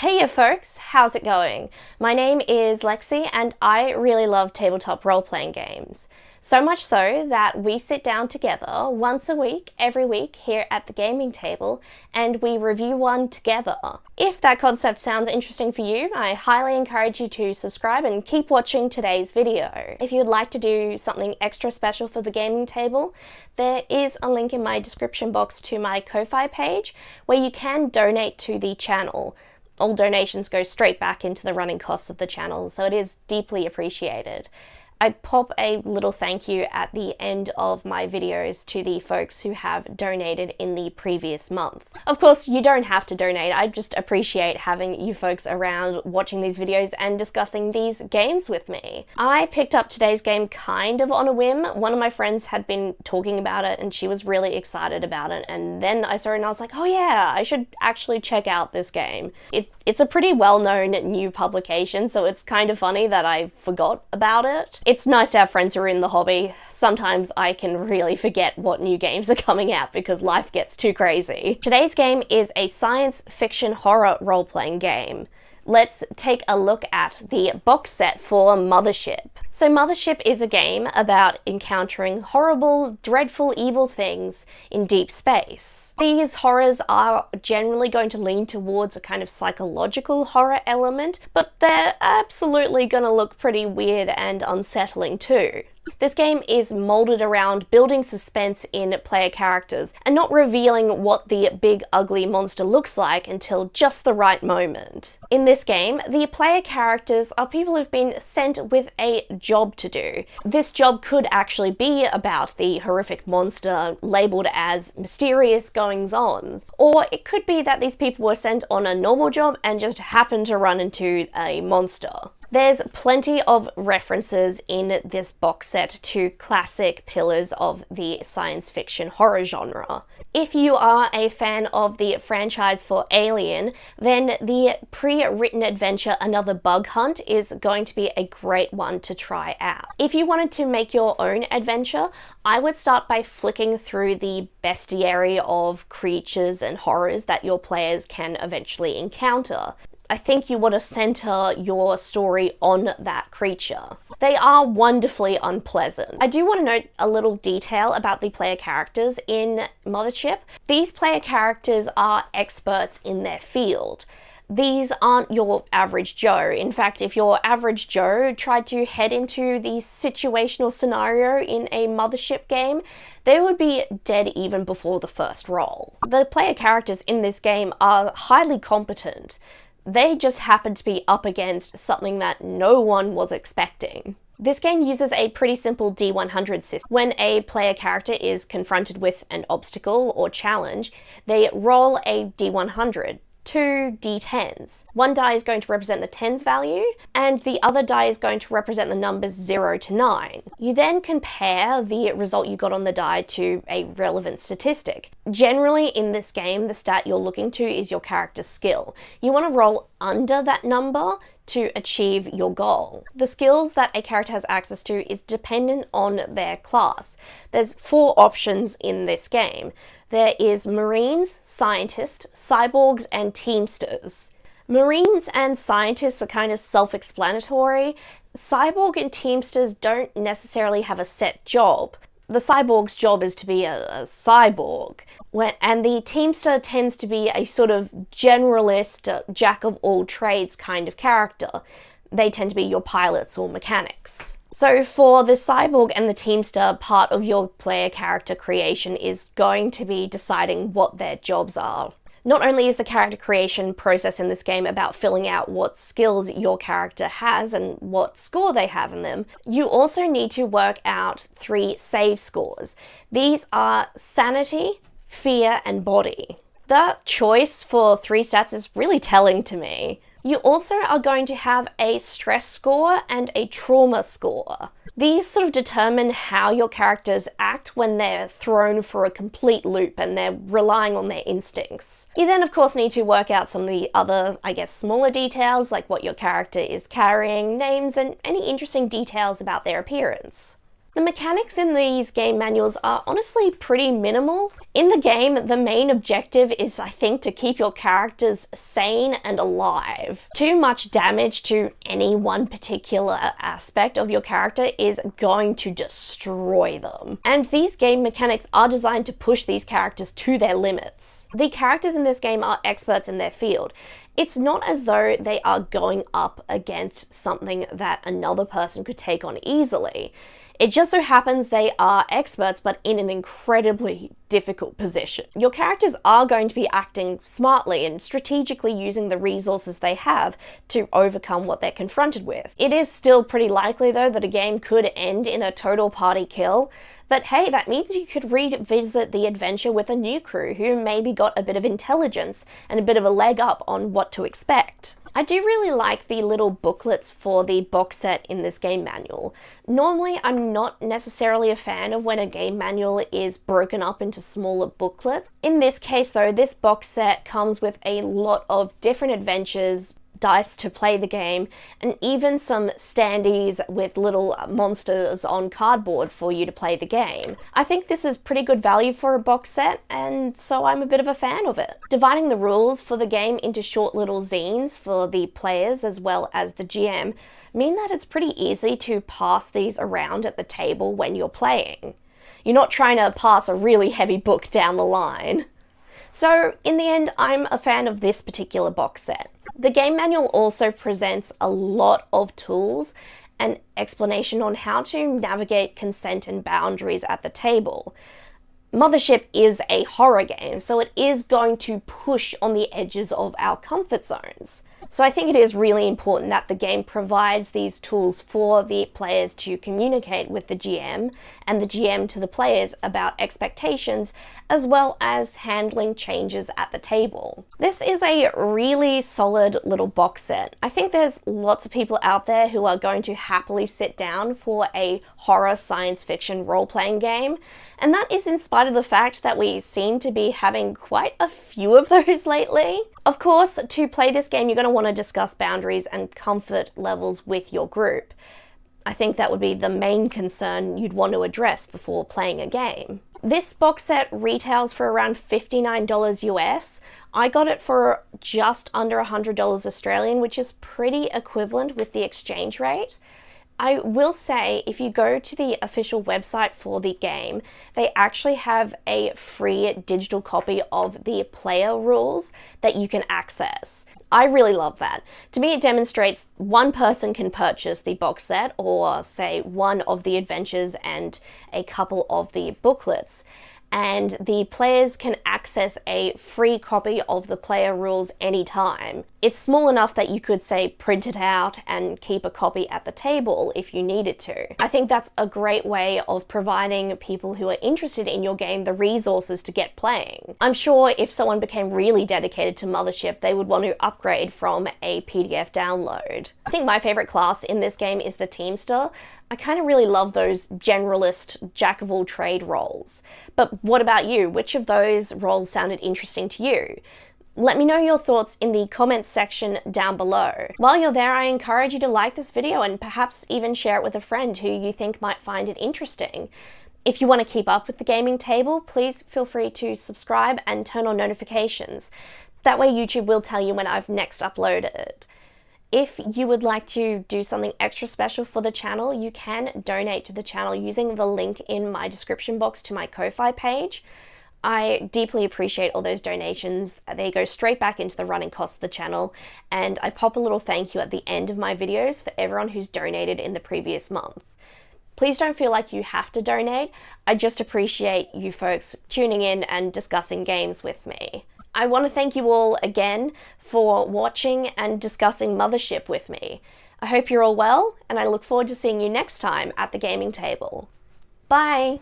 Hey folks, how's it going? My name is Lexi and I really love tabletop role-playing games. So much so that we sit down together once a week, every week, here at the gaming table, and we review one together. If that concept sounds interesting for you, I highly encourage you to subscribe and keep watching today's video. If you'd like to do something extra special for the gaming table, there is a link in my description box to my Ko-Fi page where you can donate to the channel. All donations go straight back into the running costs of the channel, so it is deeply appreciated. I pop a little thank you at the end of my videos to the folks who have donated in the previous month. Of course, you don't have to donate. I just appreciate having you folks around watching these videos and discussing these games with me. I picked up today's game kind of on a whim. One of my friends had been talking about it and she was really excited about it, and then I saw it and I was like, oh yeah, I should actually check out this game. It's a pretty well-known new publication, so it's kind of funny that I forgot about it. It's nice to have friends who are in the hobby. Sometimes I can really forget what new games are coming out because life gets too crazy. Today's game is a science fiction horror role-playing game. Let's take a look at the box set for Mothership. So Mothership is a game about encountering horrible, dreadful, evil things in deep space. These horrors are generally going to lean towards a kind of psychological horror element, but they're absolutely gonna look pretty weird and unsettling too. This game is molded around building suspense in player characters and not revealing what the big ugly monster looks like until just the right moment. In this game, the player characters are people who've been sent with a job to do. This job could actually be about the horrific monster labelled as mysterious goings-on, or it could be that these people were sent on a normal job and just happened to run into a monster. There's plenty of references in this box set to classic pillars of the science fiction horror genre. If you are a fan of the franchise for Alien, then the pre-written adventure Another Bug Hunt is going to be a great one to try out. If you wanted to make your own adventure, I would start by flicking through the bestiary of creatures and horrors that your players can eventually encounter. I think you want to center your story on that creature. They are wonderfully unpleasant. I do want to note a little detail about the player characters in Mothership. These player characters are experts in their field. These aren't your average Joe. In fact, if your average Joe tried to head into the situational scenario in a Mothership game, they would be dead even before the first roll. The player characters in this game are highly competent. They just happen to be up against something that no one was expecting. This game uses a pretty simple D100 system. When a player character is confronted with an obstacle or challenge, they roll a D100. 2 D10s. One die is going to represent the tens value, and the other die is going to represent the numbers 0 to 9. You then compare the result you got on the die to a relevant statistic. Generally in this game, the stat you're looking to is your character's skill. You want to roll under that number to achieve your goal. The skills that a character has access to is dependent on their class. There's 4 options in this game. There is Marines, Scientists, Cyborgs, and Teamsters. Marines and Scientists are kind of self-explanatory. Cyborg and Teamsters don't necessarily have a set job. The Cyborg's job is to be a cyborg, and the Teamster tends to be a sort of generalist, jack-of-all-trades kind of character. They tend to be your pilots or mechanics. So for the Cyborg and the Teamster, part of your player character creation is going to be deciding what their jobs are. Not only is the character creation process in this game about filling out what skills your character has and what score they have in them, you also need to work out 3 save scores. These are sanity, fear, and body. The choice for 3 stats is really telling to me. You also are going to have a stress score and a trauma score. These sort of determine how your characters act when they're thrown for a complete loop and they're relying on their instincts. You then of course need to work out some of the other, smaller details like what your character is carrying, names, and any interesting details about their appearance. The mechanics in these game manuals are honestly pretty minimal. In the game, the main objective is, I think, to keep your characters sane and alive. Too much damage to any one particular aspect of your character is going to destroy them. And these game mechanics are designed to push these characters to their limits. The characters in this game are experts in their field. It's not as though they are going up against something that another person could take on easily. It just so happens they are experts, but in an incredibly difficult position. Your characters are going to be acting smartly and strategically using the resources they have to overcome what they're confronted with. It is still pretty likely, though, that a game could end in a total party kill, but hey, that means you could revisit the adventure with a new crew who maybe got a bit of intelligence and a bit of a leg up on what to expect. I do really like the little booklets for the box set in this game manual. Normally, I'm not necessarily a fan of when a game manual is broken up into smaller booklets. In this case, though, this box set comes with a lot of different adventures, dice to play the game, and even some standees with little monsters on cardboard for you to play the game. I think this is pretty good value for a box set, and so I'm a bit of a fan of it. Dividing the rules for the game into short little zines for the players as well as the GM mean that it's pretty easy to pass these around at the table when you're playing. You're not trying to pass a really heavy book down the line. So in the end, I'm a fan of this particular box set. The game manual also presents a lot of tools and explanation on how to navigate consent and boundaries at the table. Mothership is a horror game, so it is going to push on the edges of our comfort zones. So I think it is really important that the game provides these tools for the players to communicate with the GM and the GM to the players about expectations, as well as handling changes at the table. This is a really solid little box set. I think there's lots of people out there who are going to happily sit down for a horror science fiction role-playing game, and that is in spite of the fact that we seem to be having quite a few of those lately. Of course, to play this game, you're going to want to discuss boundaries and comfort levels with your group. I think that would be the main concern you'd want to address before playing a game. This box set retails for around $59 US. I got it for just under $100 Australian, which is pretty equivalent with the exchange rate. I will say, if you go to the official website for the game, they actually have a free digital copy of the player rules that you can access. I really love that. To me, it demonstrates one person can purchase the box set, or say one of the adventures and a couple of the booklets, and the players can access a free copy of the player rules anytime. It's small enough that you could, say, print it out and keep a copy at the table if you needed to. I think that's a great way of providing people who are interested in your game the resources to get playing. I'm sure if someone became really dedicated to Mothership, they would want to upgrade from a PDF download. I think my favorite class in this game is the Teamster. I kind of really love those generalist jack-of-all-trade roles. But what about you? Which of those roles sounded interesting to you? Let me know your thoughts in the comments section down below. While you're there, I encourage you to like this video and perhaps even share it with a friend who you think might find it interesting. If you want to keep up with the gaming table, please feel free to subscribe and turn on notifications. That way YouTube will tell you when I've next uploaded. If you would like to do something extra special for the channel, you can donate to the channel using the link in my description box to my Ko-Fi page. I deeply appreciate all those donations. They go straight back into the running costs of the channel, and I pop a little thank you at the end of my videos for everyone who's donated in the previous month. Please don't feel like you have to donate. I just appreciate you folks tuning in and discussing games with me. I want to thank you all again for watching and discussing Mothership with me. I hope you're all well, and I look forward to seeing you next time at the gaming table. Bye!